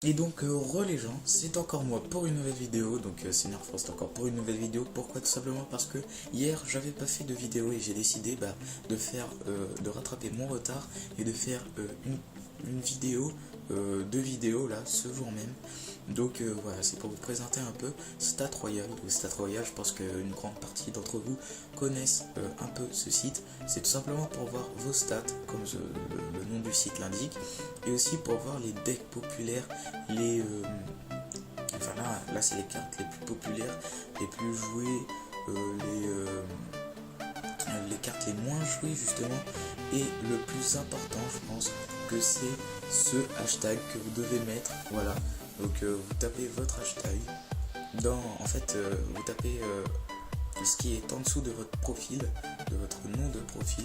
Et donc, les gens, c'est encore moi pour une nouvelle vidéo. Donc, Seigneur Frost encore pour une nouvelle vidéo. Pourquoi? Tout simplement parce que hier, j'avais pas fait de vidéo et j'ai décidé de faire, de rattraper mon retard et de faire une vidéo, deux vidéos là, ce jour même. Donc, voilà, c'est pour vous présenter un peu Stat Royal. Donc, Stat Royal, je pense qu'une grande partie d'entre vous connaissent un peu ce site. C'est tout simplement pour voir vos stats, comme le nom du site l'indique, et aussi pour voir les decks populaires, enfin là c'est les cartes les plus populaires, les plus jouées, les cartes les moins jouées justement. Et le plus important, je pense que c'est ce hashtag que vous devez mettre. Voilà, donc vous tapez votre hashtag vous tapez ce qui est en dessous de votre profil, de votre nom de profil.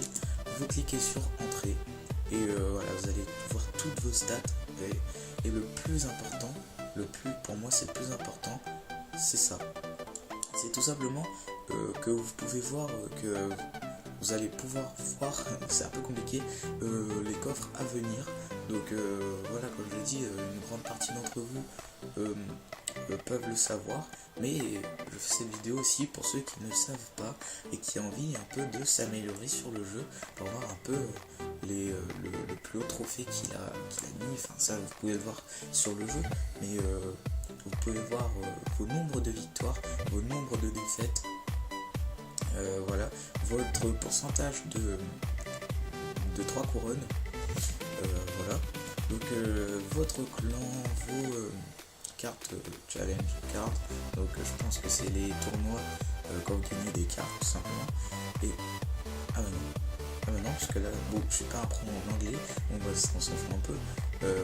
Vous cliquez sur entrée et voilà, vous allez voir toutes vos stats. Et le plus important, pour moi c'est le plus important, c'est ça. C'est tout simplement que vous pouvez voir, que vous allez pouvoir voir, c'est un peu compliqué, les coffres à venir. Donc voilà, comme je l'ai dit, une grande partie d'entre vous peuvent le savoir, mais je fais cette vidéo aussi pour ceux qui ne le savent pas et qui ont envie un peu de s'améliorer sur le jeu, pour voir un peu le plus haut trophée qu'il a mis. Enfin ça vous pouvez le voir sur le jeu, mais vous pouvez voir vos nombres de victoires, vos nombres de défaites, voilà, votre pourcentage de 3 couronnes, voilà, donc votre clan, vos cartes challenge cards, donc je pense que c'est les tournois quand vous gagnez des cartes tout simplement. Et ah bah non, parce que là, bon, je suis pas un pro en anglais, on s'en fout un peu.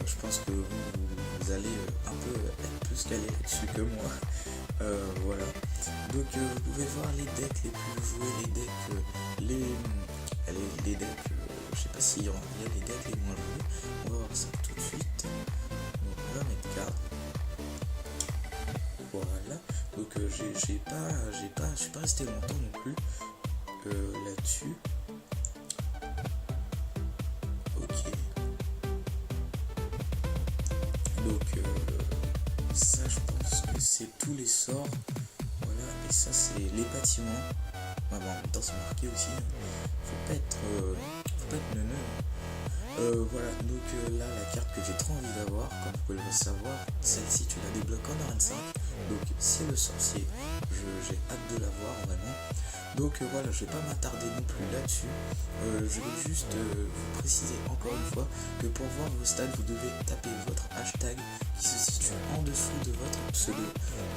Je pense que vous allez un peu être plus calé dessus que moi. Voilà. Donc vous pouvez voir les decks les plus joués, les decks, les decks, je sais pas s'il y a les decks les moins joués. On va voir ça tout de suite. Donc on va mettre carte. Voilà. Donc je suis pas resté longtemps non plus là-dessus. Donc ça je pense que c'est tous les sorts, voilà, et ça c'est les bâtiments. Bon, en même temps c'est marqué aussi, faut pas être neuneux. Voilà, donc là la carte que j'ai trop envie d'avoir, comme vous pouvez le savoir, celle-ci tu la débloques en 45, donc c'est le sorcier, j'ai hâte de l'avoir vraiment. Donc voilà, je vais pas m'attarder non plus là-dessus. Je vais juste vous préciser encore une fois que pour voir vos stats, vous devez taper votre hashtag qui se situe en dessous de votre pseudo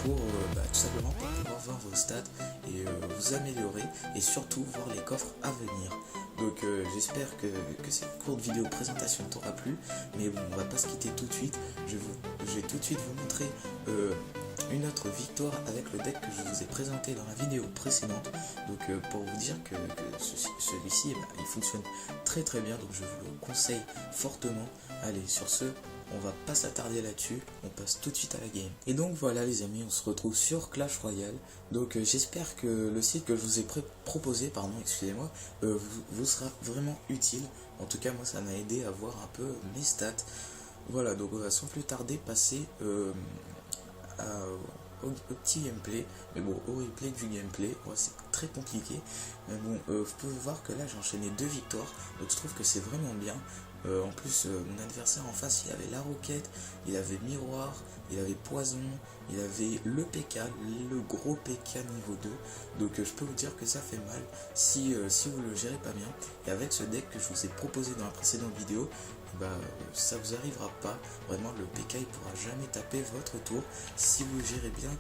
pour tout simplement pour pouvoir voir vos stats et vous améliorer et surtout voir les coffres à venir. Donc j'espère que cette courte vidéo présentation t'aura plu, mais bon, on va pas se quitter tout de suite. Je vais tout de suite vous montrer une autre victoire avec le deck que je vous ai présenté dans la vidéo précédente. Donc pour vous dire que celui-ci il fonctionne très très bien, donc je vous le conseille fortement. Allez, sur ce, on va pas s'attarder là-dessus, on passe tout de suite à la game. Et donc voilà les amis, on se retrouve sur Clash Royale. Donc j'espère que le site que je vous ai proposé, excusez-moi, vous sera vraiment utile. En tout cas moi ça m'a aidé à voir un peu mes stats. Voilà, donc on va sans plus tarder passer au petit gameplay, mais bon, au replay du gameplay, ouais, c'est très compliqué, mais bon, vous pouvez voir que là j'ai enchaîné 2 victoires, donc je trouve que c'est vraiment bien. En plus, mon adversaire en face, il avait la roquette, il avait miroir, il avait poison, il avait le PK, le gros PK niveau 2, donc je peux vous dire que ça fait mal si vous le gérez pas bien. Et avec ce deck que je vous ai proposé dans la précédente vidéo, ça vous arrivera pas, vraiment le PK il pourra jamais taper votre tour si vous gérez bien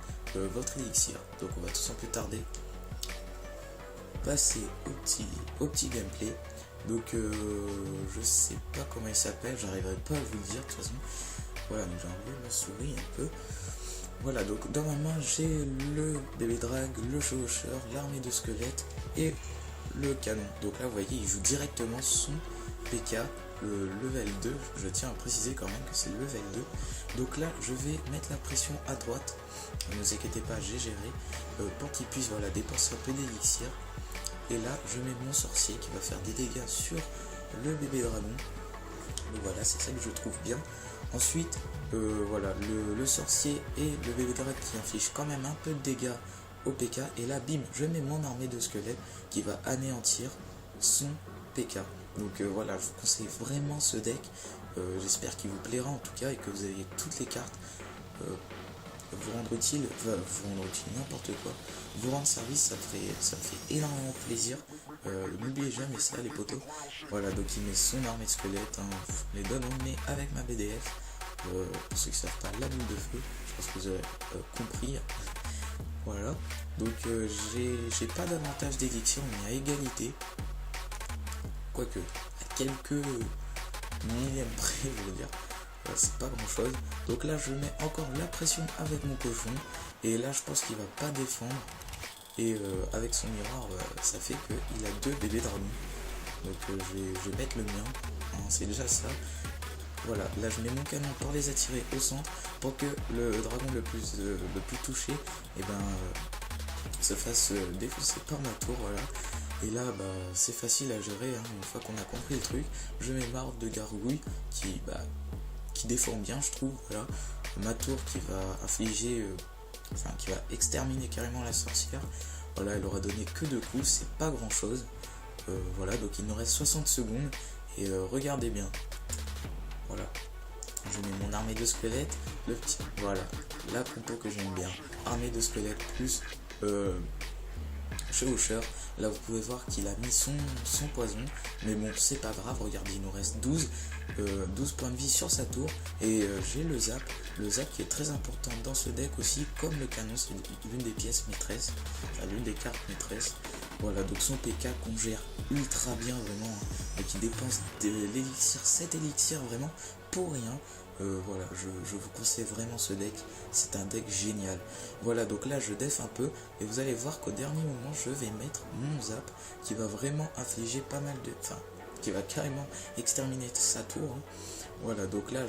votre élixir. Donc on va tout sans plus tarder passer au petit gameplay. Donc je sais pas comment il s'appelle, j'arriverai pas à vous le dire de toute façon. Voilà, donc j'ai enlevé ma souris un peu. Voilà, donc dans ma main j'ai le bébé drag, le chevaucheur, l'armée de squelettes et le canon. Donc là vous voyez il joue directement son PK, le level 2, je tiens à préciser quand même que c'est le level 2. Donc là je vais mettre la pression à droite, ne vous inquiétez pas, j'ai géré, pour qu'il puisse dépenser un peu d'élixir. Et là je mets mon sorcier qui va faire des dégâts sur le bébé dragon. Donc voilà, c'est ça que je trouve bien. Ensuite, voilà, le sorcier et le bébé dragon qui infligent quand même un peu de dégâts au PK. Et là, bim, je mets mon armée de squelettes qui va anéantir son PK. Donc voilà, je vous conseille vraiment ce deck. J'espère qu'il vous plaira en tout cas et que vous ayez toutes les cartes. Vous rendre utile, n'importe quoi, vous rendre service, ça me fait énormément plaisir. N'oubliez jamais ça les potos. Voilà, donc il met son armée de squelette, hein, les donne, mais avec ma BDF. Pour ceux qui ne savent pas, la boule de feu, je pense que vous avez compris. Voilà, donc j'ai pas davantage d'élixir, on est à égalité. Quoique, à quelques millièmes près, je veux dire. C'est pas grand chose. Donc là je mets encore la pression avec mon cochon. Et là je pense qu'il va pas défendre. Et avec son miroir ça fait qu'il a 2 bébés dragons. Donc je vais mettre le mien. Hein, c'est déjà ça. Voilà, là je mets mon canon pour les attirer au centre. Pour que le dragon le plus touché se fasse défoncer par ma tour. Voilà. Et là c'est facile à gérer, hein, une fois qu'on a compris le truc. Je mets ma horde de gargouilles qui défend bien, je trouve. Voilà, ma tour qui va affliger, qui va exterminer carrément la sorcière. Voilà, elle aura donné que 2 coups, c'est pas grand chose. Voilà, donc il nous reste 60 secondes et regardez bien. Voilà, je mets mon armée de squelettes, le petit, voilà, la compo que j'aime bien, armée de squelettes plus chevaucheur. Là vous pouvez voir qu'il a mis son poison, mais bon c'est pas grave, regardez, il nous reste 12 points de vie sur sa tour. Et j'ai le zap qui est très important dans ce deck aussi, comme le canon, c'est l'une des pièces maîtresses, enfin l'une des cartes maîtresses. Voilà, donc son PK qu'on gère ultra bien vraiment, hein, et qui dépense de l'élixir, 7 élixirs vraiment pour rien. Voilà, je vous conseille vraiment ce deck, c'est un deck génial. Voilà, donc là je def un peu et vous allez voir qu'au dernier moment je vais mettre mon zap qui va vraiment infliger pas mal de... Enfin, qui va carrément exterminer sa tour. Hein. Voilà, donc là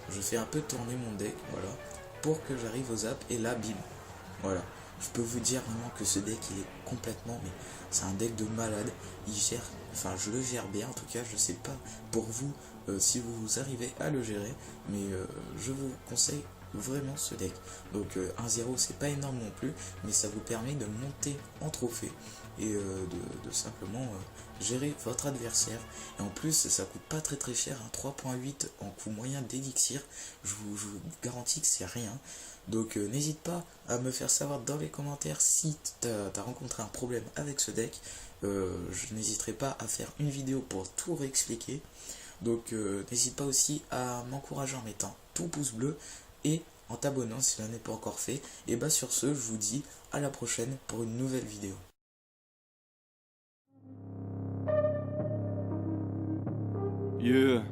je fais un peu tourner mon deck, voilà, pour que j'arrive au zap et là bim. Voilà, je peux vous dire vraiment que ce deck il est complètement, mais c'est un deck de malade. Il gère, enfin je le gère bien en tout cas. Je sais pas pour vous si vous arrivez à le gérer, mais je vous conseille vraiment ce deck. Donc 1-0 c'est pas énorme non plus, mais ça vous permet de monter en trophée et de simplement gérer votre adversaire. Et en plus ça coûte pas très cher, hein, 3.8 en coût moyen d'élixir. Je vous garantis que c'est rien. Donc n'hésite pas à me faire savoir dans les commentaires si tu as rencontré un problème avec ce deck. Je n'hésiterai pas à faire une vidéo pour tout réexpliquer. Donc n'hésite pas aussi à m'encourager en mettant ton pouce bleu et en t'abonnant si ce n'est pas encore fait. Et bah sur ce, je vous dis à la prochaine pour une nouvelle vidéo. Yeah.